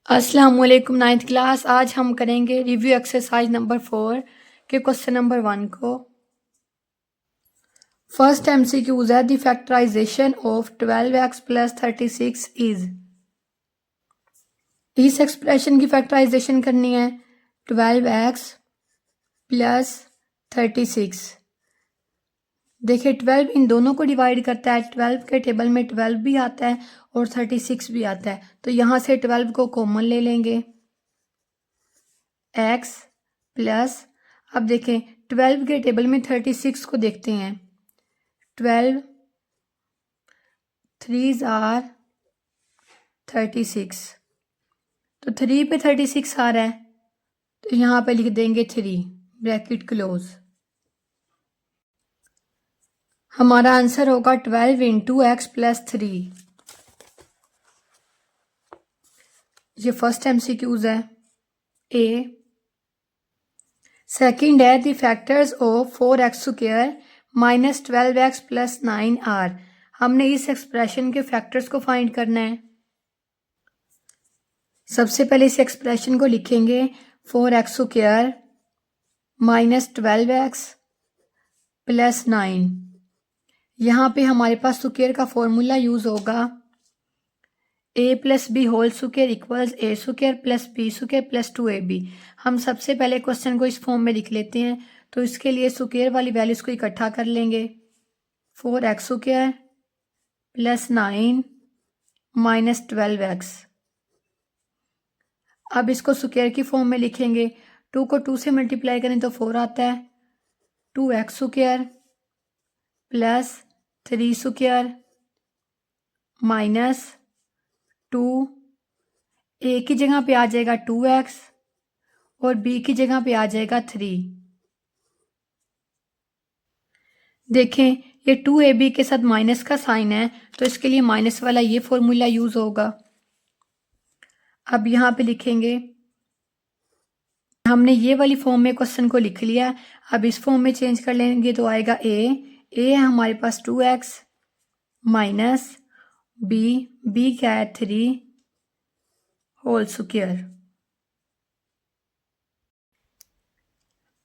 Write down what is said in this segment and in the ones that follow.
अस्सलाम वालेकुम ninth class. आज हम करेंगे रिव्यू एक्सरसाइज नंबर 4 के क्वेश्चन नंबर 1 को। फर्स्ट एमसीक्यूज है the factorization of 12x plus 36 is. इस एक्सप्रेशन की फैक्टराइजेशन करनी है 12x प्लस 36। देखिए 12 इन दोनों को डिवाइड करता है। 12 के टेबल में 12 भी आता है और 36 भी आता है, तो यहाँ से 12 को कॉमन ले लेंगे x प्लस, अब देखें 12 के टेबल में 36 को देखते हैं। 12 3s आर 36, तो 3 पे 36 आ रहा है, तो यहाँ पे लिख देंगे 3 ब्रैकेट क्लोज। हमारा आंसर होगा 12 इंटू एक्स प्लस 3। ये फर्स्ट एमसीक्यूज है ए। सेकंड है the factors of 4x square minus 12x plus 9 are. हमने इस एक्सप्रेशन के फैक्टर्स को फाइंड करना है। सबसे पहले इस एक्सप्रेशन को लिखेंगे 4x square minus 12x plus 9। यहाँ पे हमारे पास स्क्वायर का फॉर्मूला यूज होगा a plus B whole square equals A square plus B square plus 2ab। हम सबसे पहले क्वेश्चन को इस फॉर्म में लिख लेते हैं, तो इसके लिए स्क्वायर वाली वैल्यूज को इकट्ठा कर लेंगे। 4x square plus 9 minus 12x। अब इसको स्क्वायर की फॉर्म में लिखेंगे। 2 को 2 से मल्टीप्लाई करें तो 4 आता है। 2x square plus 3 square minus 2, ए की जगह पे आ जाएगा 2x और बी की जगह पे आ जाएगा 3। देखें ये 2ab के साथ माइनस का साइन है, तो इसके लिए माइनस वाला ये फॉर्मूला यूज होगा। अब यहाँ पे लिखेंगे, हमने ये वाली फॉर्म में क्वेश्चन को लिख लिया। अब इस फॉर्म में चेंज कर लेंगे तो आएगा ए हमारे पास 2x माइनस बी क्या है 3 होल स्क्वायर।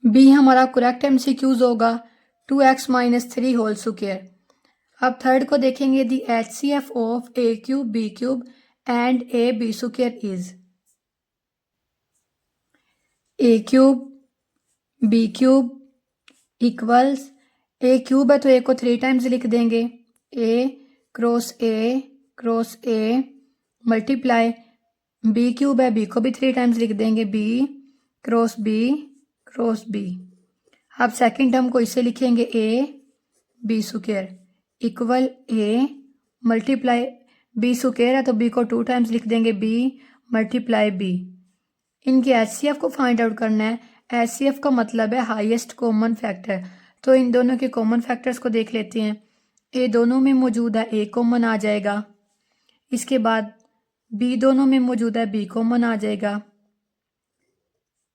बी हमारा करेक्ट एमसीक्यूज होगा 2x माइनस 3 होल स्क्वायर। अब थर्ड को देखेंगे the HCF of a cube b cube and a B square is. A cube b cube equals, a cube है तो a को 3 टाइम्स लिख देंगे, a cross a multiply, b cube है b को भी 3 टाइम्स लिख देंगे, बी क्रॉस बी। अब सेकंड टर्म को इसे लिखेंगे A B square equal A multiply, B square है तो बी को 2 टाइम्स लिख देंगे, बी मल्टीप्लाई बी। इनके HCF को फाइंड आउट करना है। HCF का मतलब है हाईएस्ट कॉमन फैक्टर, तो इन दोनों के कॉमन फैक्टर्स को देख लेते हैं। ए दोनों में मौजूद है, ए कॉमन आ जाएगा। इसके बाद बी दोनों में मौजूद है, बी कॉमन आ जाएगा।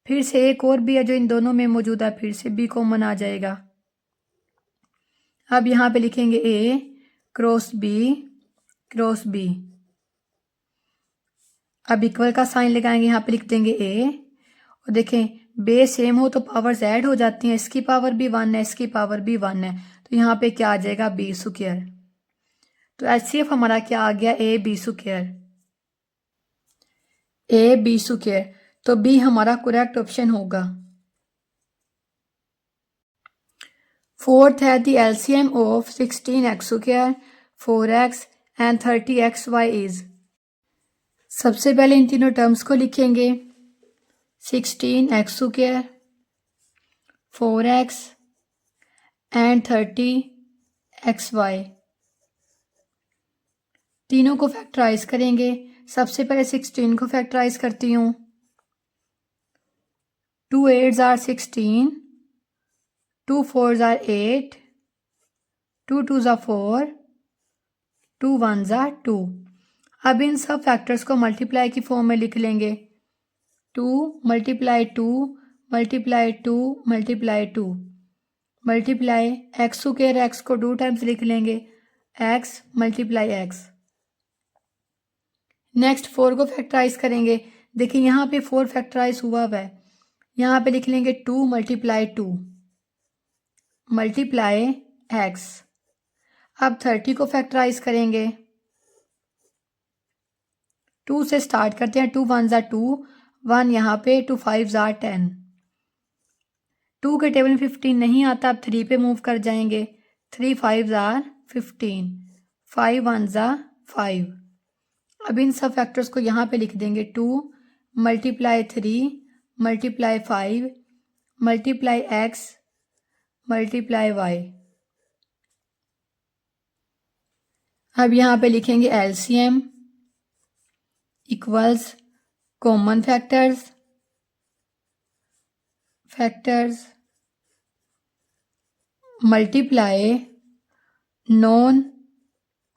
फिर से एक और भी है जो इन दोनों में मौजूद है, फिर से बी कॉमन आ जाएगा। अब यहाँ पे लिखेंगे ए क्रॉस बी। अब इक्वल का साइन लगाएंगे, यहाँ पे लिख देंगे ए, और देखें बेस सेम हो तो पावर्स ऐड हो जाती हैं। इसकी पावर भी 1 है, इसकी पावर भी 1 है, तो यहाँ पे क्या आ जाएगा बी स्क्वायर। तो HCF हमारा क्या आ गया ए बी स्क्वायर, तो बी हमारा करेक्ट ऑप्शन होगा। फोर्थ है the LCM of 16x square 4x and 30xy is. सबसे पहले इन तीनों टर्म्स को लिखेंगे 16x square 4x and 30xy। तीनों को फैक्टराइज करेंगे। सबसे पहले 16 को फैक्टराइज करती हूँ। 2 8s are 16, 2 4s are 8, 2 2s are 4, 2 1s are 2। अब इन सब फैक्टर्स को मल्टीप्लाई की फॉर्म में लिख लेंगे। 2 multiply 2 multiply 2 multiply 2 multiply x square, x को 2 टाइम्स लिख लेंगे, एक्स मल्टीप्लाई एक्स। नेक्स्ट 4 को फैक्टराइज करेंगे। देखिए यहाँ पे 4 फैक्टराइज हुआ है, यहाँ पे लिख लेंगे 2 मल्टीप्लाई 2 मल्टीप्लाई एक्स। अब 30 को फैक्टराइज करेंगे, 2 से स्टार्ट करते हैं, 2 1 ज़ा 2, 1 यहाँ पे, 2 5 ज़ा 10। 2 के टेबल में 15 नहीं आता, अब 3 पे मूव कर जाएंगे, 3 5 ज़ा 15, 5 1 ज़ा 5। अब इन सब फैक्टर्स को यहाँ पे लिख देंगे, 2 multiply 3 multiply 5 multiply X multiply Y. अब यहाँ पे लिखेंगे LCM equals common factors multiply non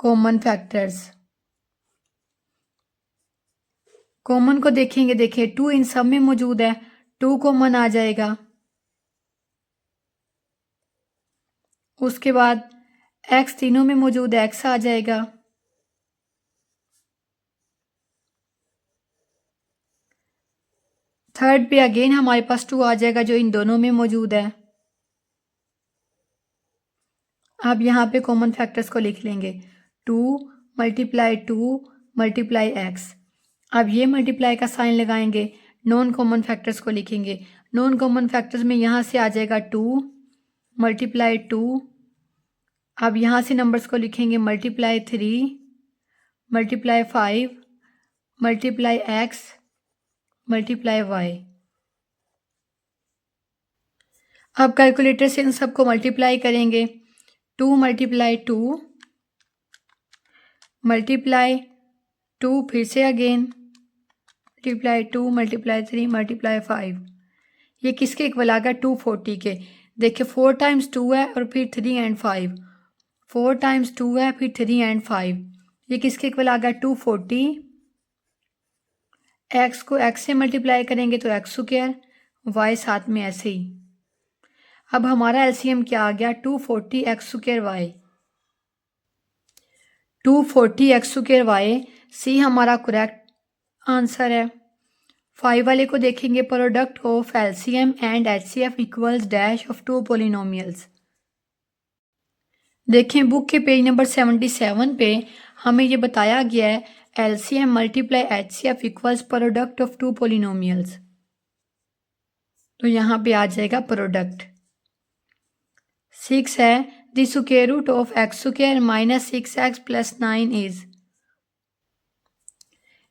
common factors. Common को देखेंगे, देखिए 2 इन सब में मौजूद है, 2 कॉमन आ जाएगा। उसके बाद x तीनों में मौजूद है, x आ जाएगा। थर्ड पे अगेन हमारे पास 2 आ जाएगा जो इन दोनों में मौजूद है। अब यहाँ पे कॉमन फैक्टर्स को लिख लेंगे, 2 मल्टीप्लाई 2 मल्टीप्लाई एक्स। अब ये मल्टीप्लाई का साइन लगाएंगे, नॉन कॉमन फैक्टर्स को लिखेंगे। नॉन कॉमन फैक्टर्स में यहाँ से आ जाएगा 2 मल्टीप्लाई 2। अब यहाँ से नंबर्स को लिखेंगे, multiply 3 multiply 5 multiply X multiply Y. अब कैलकुलेटर से इन सबको मल्टीप्लाई करेंगे, 2 मल्टीप्लाई 2 मल्टीप्लाई 2, फिर से अगेन मल्टीप्लाई 2 मल्टीप्लाई 3 मल्टीप्लाई 5। ये किसके इक्वल आ गया, 240 के। देखिए 4 टाइम्स 2 है और फिर 3 एंड 5, 4 टाइम्स 2 है फिर 3 एंड 5, ये किसके इक्वल आ गया, 240। एक्स को एक्स से मल्टीप्लाई करेंगे तो एक्स स्क्वायर, वाई साथ में ऐसे ही। अब हमारा एलसीएम क्या आ गया, 240 x square y. 240 x square y, C हमारा करेक्ट आंसर है। 5 वाले को देखेंगे, product of LCM and HCF equals dash of 2 polynomials. देखें बुक के पेज नंबर 77 पे हमें ये बताया गया है, LCM multiply HCF equals product of 2 polynomials. तो यहाँ पे आ जाएगा प्रोडक्ट। 6 है, the square root of x square minus 6x plus 9 is.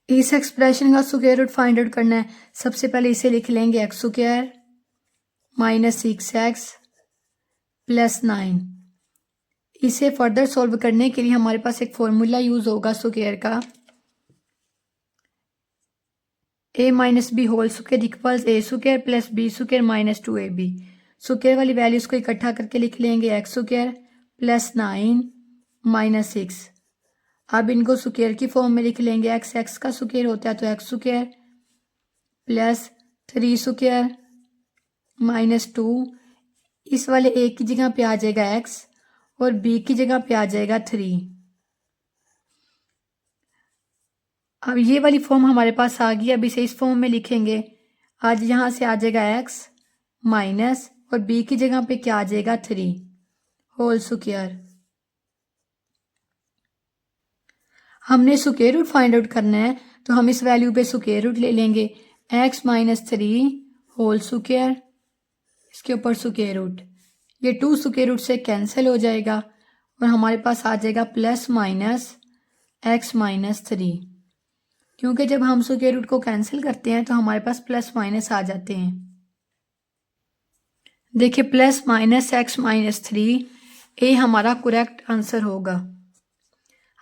इस एक्सप्रेशन का स्क्वायर रूट फाइंड आउट करना है। सबसे पहले इसे लिख लेंगे, x square minus 6x plus 9। इसे फर्दर सॉल्व करने के लिए हमारे पास एक फॉर्मूला यूज होगा स्क्वायर का, a minus B whole square equals A square plus B square minus 2ab। Square वाली वैल्यूज को इकट्ठा करके लिख लेंगे, एक्स स्क्वायर प्लस 9 माइनस 6। अब इनको स्क्वायर की फॉर्म में लिख लेंगे, एक्स एक्स का स्क्वायर होता है तो x square plus 3 square minus 2। इस वाले ए की जगह पे आ जाएगा एक्स और बी की जगह पे आ जाएगा 3। अब ये वाली फॉर्म हमारे पास आ गई, अब इसे इस फॉर्म में लिखेंगे। आज यहाँ से आ जाएगा एक्स माइनस और बी की जगह पे क्या आ जाएगा, 3 होल स्क्वायर। हमने स्क्वायर रूट फाइंड आउट करना है तो हम इस वैल्यू पे स्क्वायर रूट ले लेंगे, एक्स माइनस 3 होल स्क्वायर, इसके ऊपर स्क्वायर रूट। ये 2 स्क्वायर रूट से कैंसिल हो जाएगा और हमारे पास आ जाएगा प्लस माइनस एक्स माइनस 3। क्योंकि जब हम स्क्वायर रूट को कैंसिल करते हैं तो हमारे पास प्लस माइनस आ जाते हैं। देखिए प्लस माइनस एक्स माइनस 3, ए हमारा करेक्ट आंसर होगा।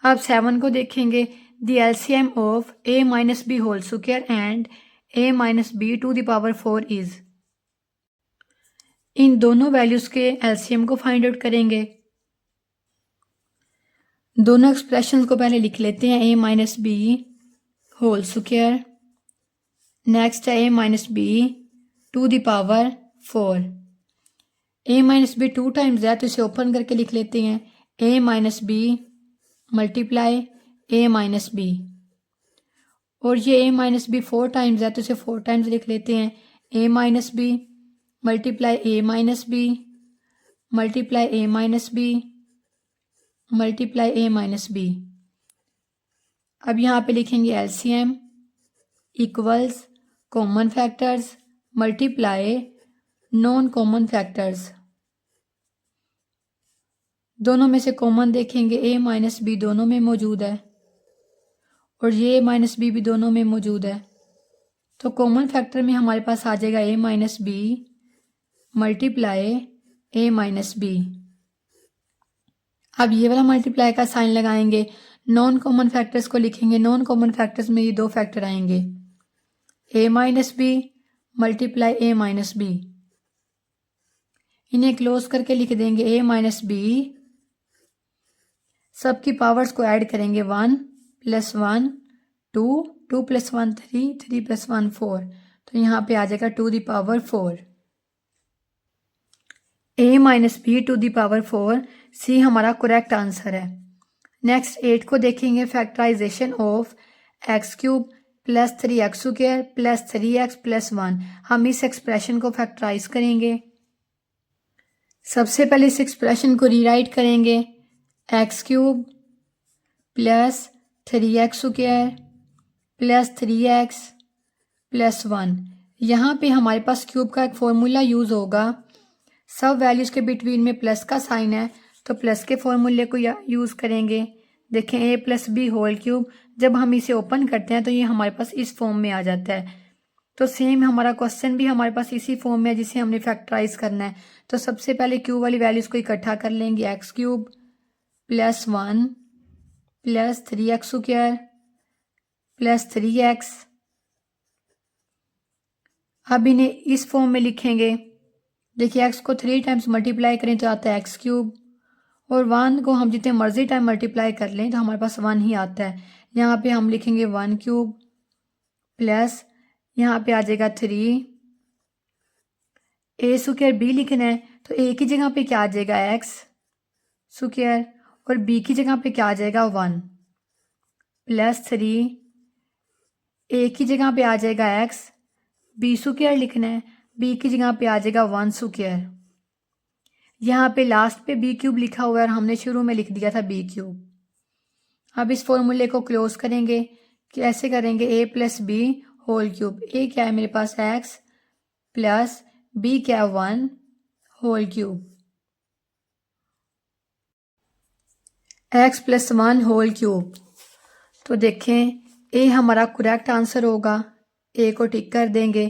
अब 7 को देखेंगे, the LCM of a minus B whole square and a minus B to the power 4 is. इन दोनों वैल्यूज के एलसीएम को फाइंड आउट करेंगे। दोनों एक्सप्रेशंस को पहले लिख लेते हैं, a minus B whole square, next है a minus B to the power 4। a minus B 2 times है तो इसे ओपन करके लिख लेते हैं, a minus B multiply a minus B. और ये a माइनस बी 4 टाइम्स है तो इसे 4 टाइम्स लिख लेते हैं। a minus B multiply a minus B multiply a minus B multiply a minus B. अब यहाँ पे लिखेंगे LCM equals common factors multiply non common factors. दोनों में से कॉमन देखेंगे a माइनस बी दोनों में मौजूद है और ये a माइनस बी भी दोनों में मौजूद है, तो कॉमन फैक्टर में हमारे पास आ जाएगा a minus B multiply a minus B. अब ये वाला मल्टीप्लाई का साइन लगाएंगे, नॉन कॉमन फैक्टर्स को लिखेंगे। नॉन कॉमन फैक्टर्स में ये दो फैक्टर आएंगे, a minus B multiply a minus B. इन्हें क्लोज करके लिख देंगे a माइनस बी, सबकी पावर्स को ऐड करेंगे 1 + 1 2 2 + 1 3 3 + 1 4, तो यहाँ पे आ जाएगा 2⁴। a माइनस बी 2⁴ सी हमारा करेक्ट आंसर है। नेक्स्ट 8 को देखेंगे, factorization of x³ + 3x² + 3x + 1। हम इस एक्सप्रेशन को फैक्टराइज करेंगे। सबसे पहले इस एक्सप्रेशन को रीराइट करेंगे, x³ + 3x² + 3x + 1। यहाँ पे हमारे पास क्यूब का एक फॉर्मूला यूज़ होगा, सब वैल्यूज के बिटवीन में प्लस का साइन है तो प्लस के फॉर्मूले को यूज़ करेंगे। देखें a + b², जब हम इसे ओपन करते हैं तो ये हमारे पास इस फॉर्म में आ जाता है। तो सेम हमारा क्वेश्चन भी हमारे पास इसी फॉर्म में है जिसे हमने फैक्टराइज करना है। तो सबसे पहले क्यूब वाली वैल्यूज को इकट्ठा कर लेंगे, x³ + 1 + 3x² + 3x। अब इन्हें इस फॉर्म में लिखेंगे। देखिए x को 3 टाइम्स मल्टीप्लाई करें तो आता है x³ और 1 को हम जितने मर्जी टाइम मल्टीप्लाई कर लें तो हमारे पास 1 ही आता है। यहाँ पे हम लिखेंगे 1³ प्लस यहाँ पे आ जाएगा 3। a² b लिखना है तो a की जगह पे क्या आ जाएगा x² और b की जगह पे क्या आ जाएगा 1 + 3। a की जगह पे आ जाएगा x, b² लिखना है, b की जगह पे आ जाएगा 1²। यहाँ पे लास्ट पे b³ लिखा हुआ है और हमने शुरू में लिख दिया था b³। अब इस फॉर्मूले को क्लोज करेंगे। कैसे करेंगे, a + b²। a क्या है मेरे पास x प्लस b क्या है 1²। x + 1²। तो देखें a हमारा करेक्ट आंसर होगा, a को टिक कर देंगे।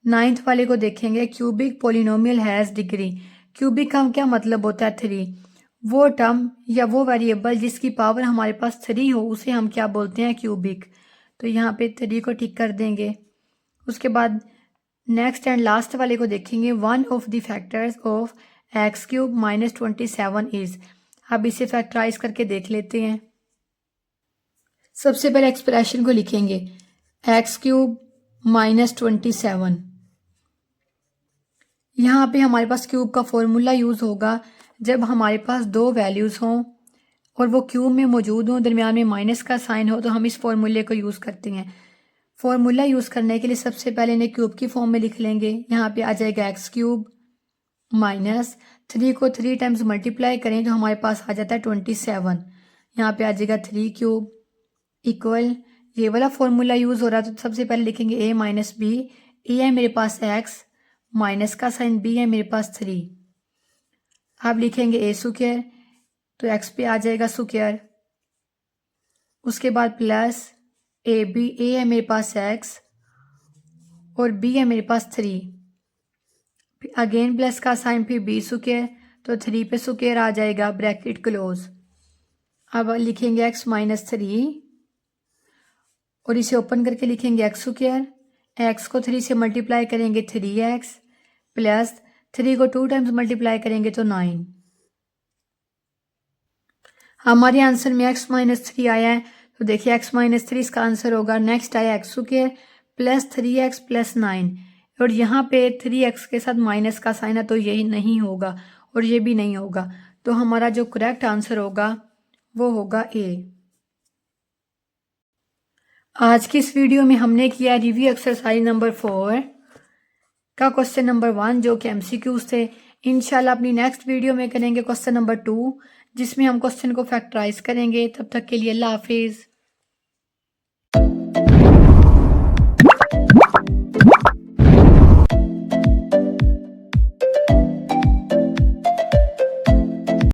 9th वाले को देखेंगे, cubic polynomial has degree. Cubic का क्या मतलब होता है 3। वो टर्म या वो वेरिएबल जिसकी पावर हमारे पास 3 हो उसे हम क्या बोलते हैं, क्यूबिक। तो यहाँ पे 3 को टिक कर देंगे। उसके बाद नेक्स्ट एंड लास्ट वाले को देखेंगे, 1 of the factors of x³ - 27 is. अब इसे फैक्टराइज करके देख लेते हैं। सबसे पहले एक्सप्रेशन को लिखेंगे, x³ - 27। यहाँ पे हमारे पास क्यूब का फॉर्मूला यूज़ होगा जब हमारे पास दो वैल्यूज़ हों और वो क्यूब में मौजूद हों, दरमियान में माइनस का साइन हो, तो हम इस फॉर्मूले को यूज़ करते हैं। फॉर्मूला यूज़ करने के लिए सबसे पहले इन्हें क्यूब की फॉर्म में लिख लेंगे। यहाँ पे आ जाएगा x³ - 3 को 3 टाइम्स मल्टीप्लाई करें तो हमारे पास आ जाता है 27। यहाँ पे आ जाएगा 3³ इक्वल, ये वाला फॉर्मूला यूज़ हो रहा है तो सबसे पहले लिखेंगे a - b। a है मेरे पास x, माइनस का साइन, b है मेरे पास 3। अब लिखेंगे a², तो x पे आ जाएगा स्क्वायर। उसके बाद प्लस ab, a है मेरे पास x और b है मेरे पास 3। अगेन प्लस का साइन, फिर b², तो 3 पे स्क्वायर आ जाएगा, ब्रैकेट क्लोज। अब लिखेंगे x - 3 और इसे ओपन करके लिखेंगे x²। x को 3 से मल्टीप्लाई करेंगे 3x प्लस 3 को 2 टाइम्स मल्टीप्लाई करेंगे तो 9। हमारे आंसर में x - 3 आया है, तो देखिए x - 3 इसका आंसर होगा। नेक्स्ट आया x² प्लस 3x प्लस 9 और यहाँ पे 3x के साथ माइनस का साइन है तो यही नहीं होगा और ये भी नहीं होगा, तो हमारा जो करेक्ट आंसर होगा वो होगा a। आज की इस वीडियो में हमने किया रिव्यू एक्सरसाइज नंबर 4 का क्वेश्चन नंबर 1 जो कि एमसीक्यूज थे। इंशाल्लाह अपनी नेक्स्ट वीडियो में करेंगे क्वेश्चन नंबर 2 जिसमें हम क्वेश्चन को फैक्टराइज करेंगे। तब तक के लिए अल्लाह हाफिज़।